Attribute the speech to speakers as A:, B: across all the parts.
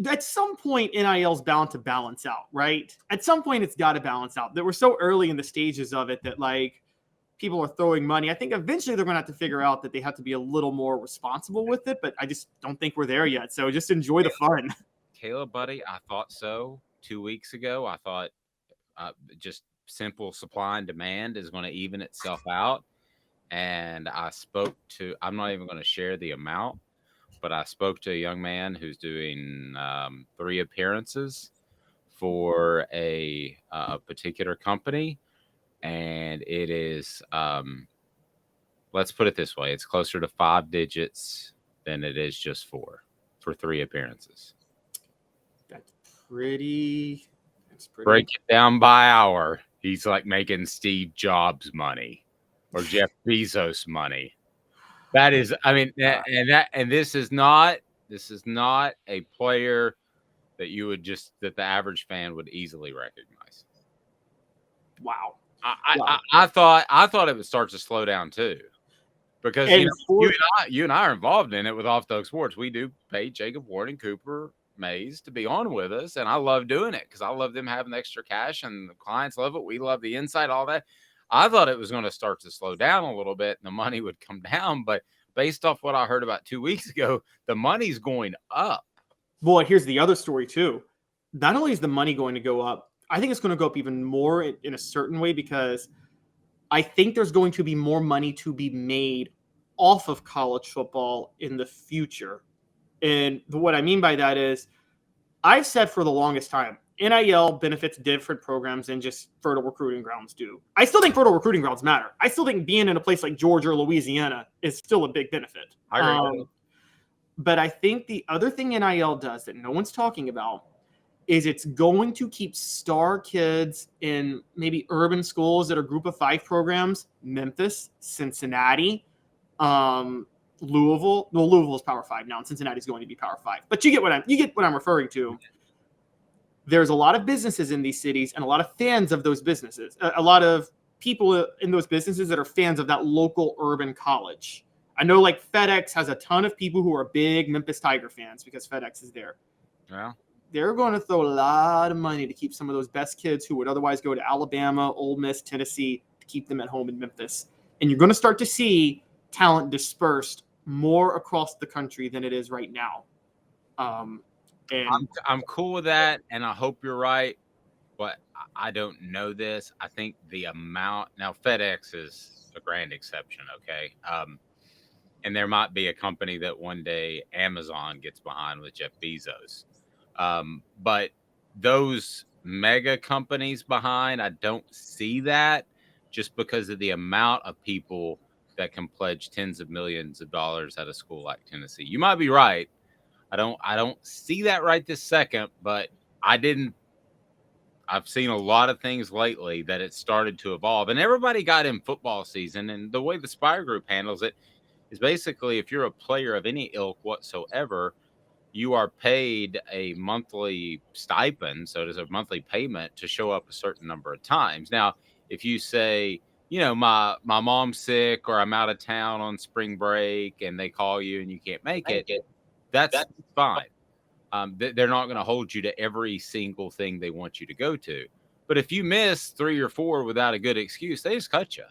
A: at some point NIL's bound to balance out, right? At some point it's got to balance out. That we're so early in the stages of it that like people are throwing money. I think eventually they're going to have to figure out that they have to be a little more responsible with it, but I just don't think we're there yet. So just enjoy the fun.
B: Caleb, buddy, I thought so 2 weeks ago. I thought just simple supply and demand is going to even itself out. And I'm not even going to share the amount, but I spoke to a young man who's doing 3 appearances for a particular company. And it is, let's put it this way, it's closer to 5 digits than it is just for 3 appearances.
A: That's pretty.
B: Break it down by hour. He's like making Steve Jobs money or Jeff Bezos money. That is, I mean, and this is not a player that you would that the average fan would easily recognize.
A: Wow.
B: I thought it would start to slow down too, because you and I are involved in it with Off Thug Sports. We do pay Jacob Ward and Cooper Mays to be on with us, and I love doing it because I love them having extra cash, and the clients love it. We love the insight, all that. I thought it was going to start to slow down a little bit, and the money would come down. But based off what I heard about 2 weeks ago, the money's going up.
A: Well, here's the other story too. Not only is the money going to go up, I think it's going to go up even more in a certain way, because I think there's going to be more money to be made off of college football in the future. And what I mean by that is, I've said for the longest time, NIL benefits different programs than just fertile recruiting grounds do. I still think fertile recruiting grounds matter. I still think being in a place like Georgia or Louisiana is still a big benefit.
B: I agree.
A: But I think the other thing NIL does that no one's talking about is it's going to keep star kids in maybe urban schools that are group of 5 programs, Memphis, Cincinnati, Louisville. Well, Louisville's Power 5 now, and Cincinnati's going to be Power 5. But you get what I'm referring to. There's a lot of businesses in these cities and a lot of fans of those businesses. A lot of people in those businesses that are fans of that local urban college. I know like FedEx has a ton of people who are big Memphis Tiger fans because FedEx is there.
B: Yeah.
A: They're going to throw a lot of money to keep some of those best kids who would otherwise go to Alabama, Ole Miss, Tennessee, to keep them at home in Memphis. And you're going to start to see talent dispersed more across the country than it is right now.
B: And I'm cool with that, and I hope you're right, but I don't know this. I think the amount now, FedEx is a grand exception, okay? And there might be a company that one day Amazon gets behind with Jeff Bezos. But those mega companies behind, I don't see that, just because of the amount of people that can pledge tens of millions of dollars at a school like Tennessee. You might be right. I don't see that right this second, but I've seen a lot of things lately that it started to evolve, and everybody got in football season. And the way the Spire Group handles it is basically, if you're a player of any ilk whatsoever, you are paid a monthly stipend. So there's a monthly payment to show up a certain number of times. Now, if you say, my mom's sick, or I'm out of town on spring break, and they call you and you can't make it, that's fine. They're not going to hold you to every single thing they want you to go to. But if you miss 3 or 4 without a good excuse, they just cut you.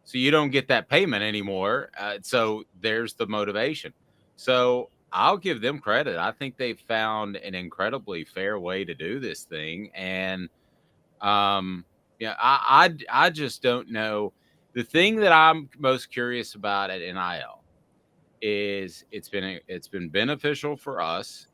B: So you don't get that payment anymore. So there's the motivation. So I'll give them credit. I think they've found an incredibly fair way to do this thing. And I just don't know. The thing that I'm most curious about at NIL is it's been beneficial for us.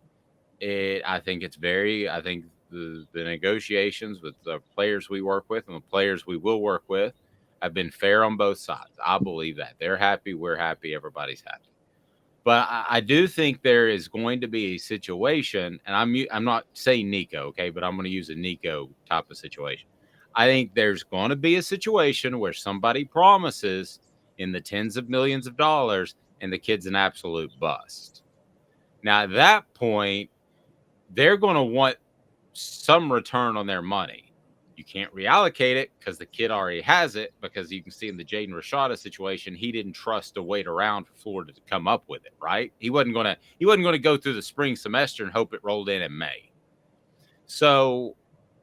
B: I think the negotiations with the players we work with and the players we will work with have been fair on both sides. I believe that they're happy, we're happy, everybody's happy. But I do think there is going to be a situation, and I'm not saying Nico, okay, but I'm going to use a Nico type of situation. I think there's going to be a situation where somebody promises in the tens of millions of dollars, and the kid's an absolute bust. Now, at that point, they're going to want some return on their money. You can't reallocate it because the kid already has it, because you can see in the Jaden Rashada situation, he didn't trust to wait around for Florida to come up with it, right? He wasn't gonna go through the spring semester and hope it rolled in May. So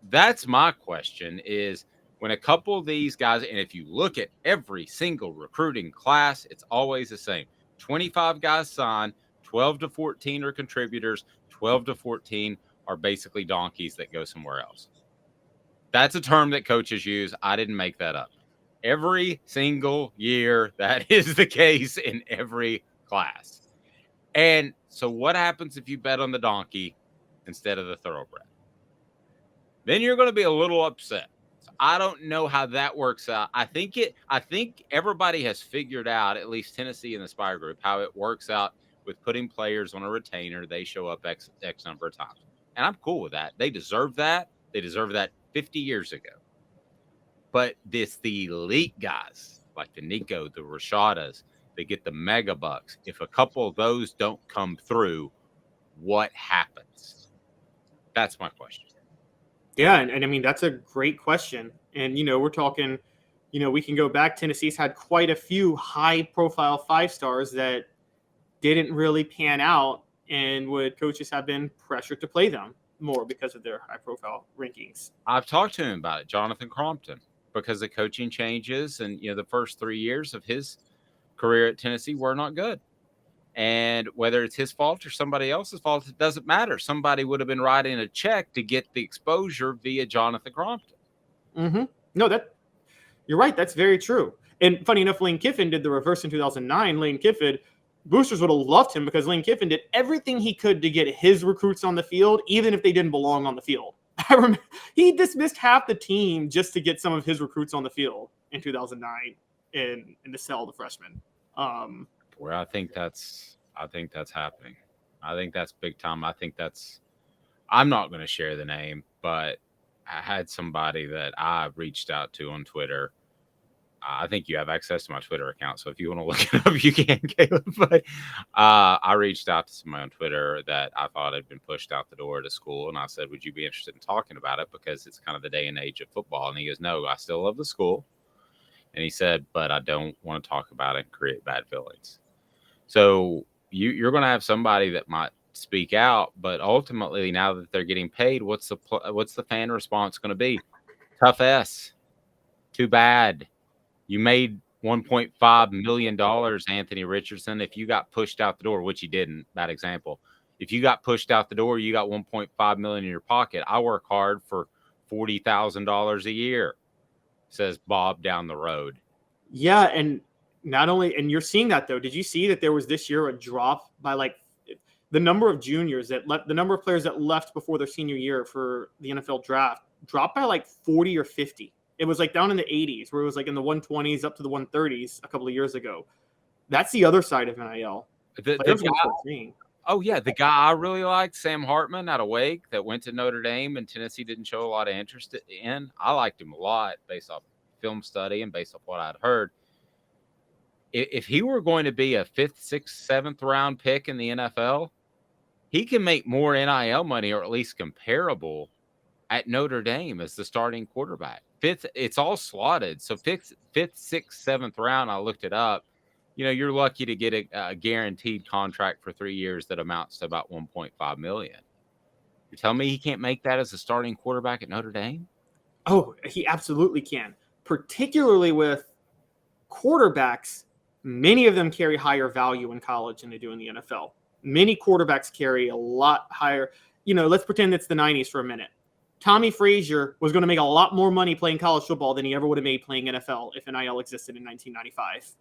B: that's my question is, when a couple of these guys, and if you look at every single recruiting class, it's always the same. 25 guys sign, 12 to 14 are contributors, 12 to 14 are basically donkeys that go somewhere else. That's a term that coaches use. I didn't make that up. Every single year, that is the case in every class. And so what happens if you bet on the donkey instead of the thoroughbred? Then you're going to be a little upset. So I don't know how that works out. I think everybody has figured out, at least Tennessee and the Spire Group, how it works out with putting players on a retainer. They show up X number of times. And I'm cool with that. They deserve that. They deserve that 50 years ago. But the elite guys, like the Nico, the Rashadas, they get the mega bucks. If a couple of those don't come through, what happens? That's my question.
A: Yeah, and I mean, that's a great question. And, we're talking, we can go back. Tennessee's had quite a few high-profile 5-stars that didn't really pan out, and would coaches have been pressured to play them more because of their high-profile rankings.
B: I've talked to him about it, Jonathan Crompton, because the coaching changes, and the first 3 years of his career at Tennessee were not good. And whether it's his fault or somebody else's fault, it doesn't matter. Somebody would have been writing a check to get the exposure via Jonathan Crompton.
A: Mm-hmm. No, you're right. That's very true. And funny enough, Lane Kiffin did the reverse in 2009. Lane Kiffin, boosters would have loved him because Lane Kiffin did everything he could to get his recruits on the field, even if they didn't belong on the field. I remember he dismissed half the team just to get some of his recruits on the field in 2009 and to sell the freshmen.
B: Where I think that's happening. I think that's big time. I'm not going to share the name, but I had somebody that I reached out to on Twitter. I think you have access to my Twitter account, so if you want to look it up, you can, Caleb. But I reached out to somebody on Twitter that I thought had been pushed out the door to school, and I said, would you be interested in talking about it, because it's kind of the day and age of football? And he goes, no, I still love the school. And he said, but I don't want to talk about it and create bad feelings. So you're going to have somebody that might speak out, but ultimately, now that they're getting paid, what's the fan response going to be? Tough S. Too bad. You made $1.5 million, Anthony Richardson. If you got pushed out the door, which you didn't, bad example. If you got pushed out the door, you got $1.5 million in your pocket. I work hard for $40,000 a year, says Bob down the road.
A: Yeah, and not only, and you're seeing that though. Did you see that there was this year a drop by like the number of juniors that left, the number of players that left before their senior year for the NFL draft dropped by like 40 or 50. It was like down in the 80s, where it was like in the 120s up to the 130s a couple of years ago. That's the other side of NIL.
B: The guy I really liked, Sam Hartman out of Wake, that went to Notre Dame and Tennessee didn't show a lot of interest in. I liked him a lot based off film study and based off what I'd heard. If he were going to be a 5th, 6th, 7th round pick in the NFL, he can make more NIL money, or at least comparable, at Notre Dame as the starting quarterback. 5th, it's all slotted. So 5th, 6th, 7th round, I looked it up. You're lucky to get a guaranteed contract for 3 years that amounts to about $1.5 million. You tell me he can't make that as a starting quarterback at Notre Dame?
A: Oh, he absolutely can. Particularly with quarterbacks, many of them carry higher value in college than they do in the NFL. Many quarterbacks carry a lot higher. Let's pretend it's the 90s for a minute. Tommy Frazier was going to make a lot more money playing college football than he ever would have made playing NFL if NIL existed in 1995.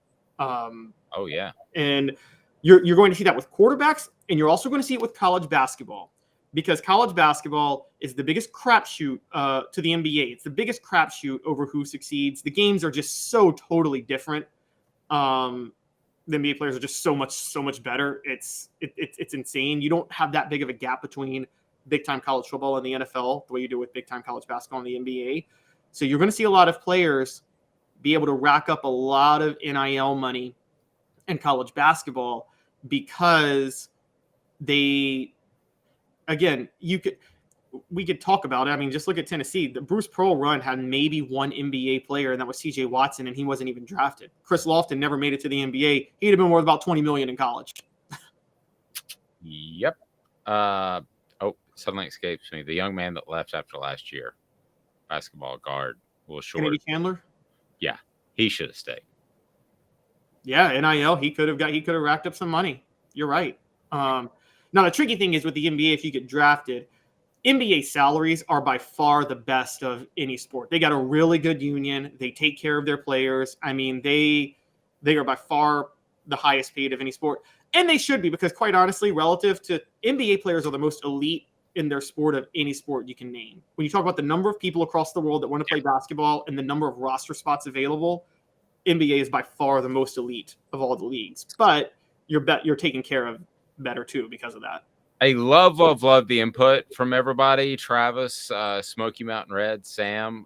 B: Oh, yeah.
A: And you're going to see that with quarterbacks, and you're also going to see it with college basketball, because college basketball is the biggest crapshoot to the NBA. It's the biggest crapshoot over who succeeds. The games are just so totally different. The NBA players are just so much better. It's insane. You don't have that big of a gap between big-time college football and the NFL the way you do with big-time college basketball and the NBA. So you're going to see a lot of players be able to rack up a lot of NIL money in college basketball, because we could talk about it. I mean, just look at Tennessee. The Bruce Pearl run had maybe one NBA player, and that was C.J. Watson, and he wasn't even drafted. Chris Lofton never made it to the NBA. He'd have been worth about $20 million in college.
B: Yep. Suddenly escapes me. The young man that left after last year, basketball guard, Will Short.
A: Kennedy Chandler.
B: Yeah, he should have stayed.
A: Yeah, NIL. He could have racked up some money. You're right. Now the tricky thing is with the NBA, if you get drafted, NBA salaries are by far the best of any sport. They got a really good union. They take care of their players. I mean, they are by far the highest paid of any sport. And they should be, because quite honestly, relative to NBA players are the most elite in their sport of any sport you can name. When you talk about the number of people across the world that want to play basketball and the number of roster spots available, NBA is by far the most elite of all the leagues. But you're taken care of better too because of that.
B: I love the input from everybody. Travis, Smoky Mountain Red, Sam,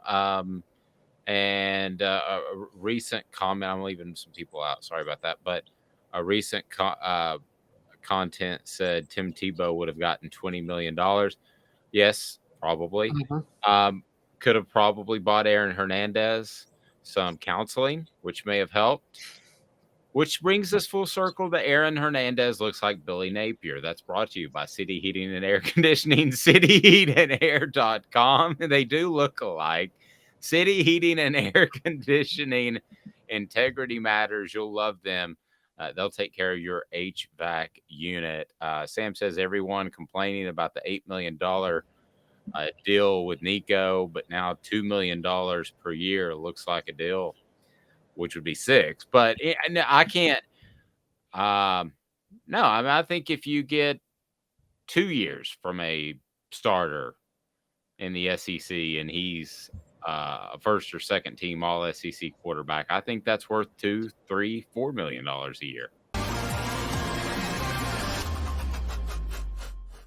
B: and a recent comment. I'm leaving some people out. Sorry about that. But a recent content said Tim Tebow would have gotten $20 million. Yes, probably. Could have probably bought Aaron Hernandez some counseling, which may have helped. Which brings us full circle to Aaron Hernandez looks like Billy Napier. That's brought to you by City Heating and Air Conditioning, cityheatandair.com. They do look alike. City Heating and Air Conditioning, integrity matters. You'll love them. They'll take care of your HVAC unit. Sam says everyone complaining about the $8 million deal with Nico, but now $2 million per year looks like a deal, which would be $6 million. But I can't. No, I mean, I think if you get 2 years from a starter in the SEC and he's a first or second team all SEC quarterback, I think that's worth $2, $3, $4 million a year.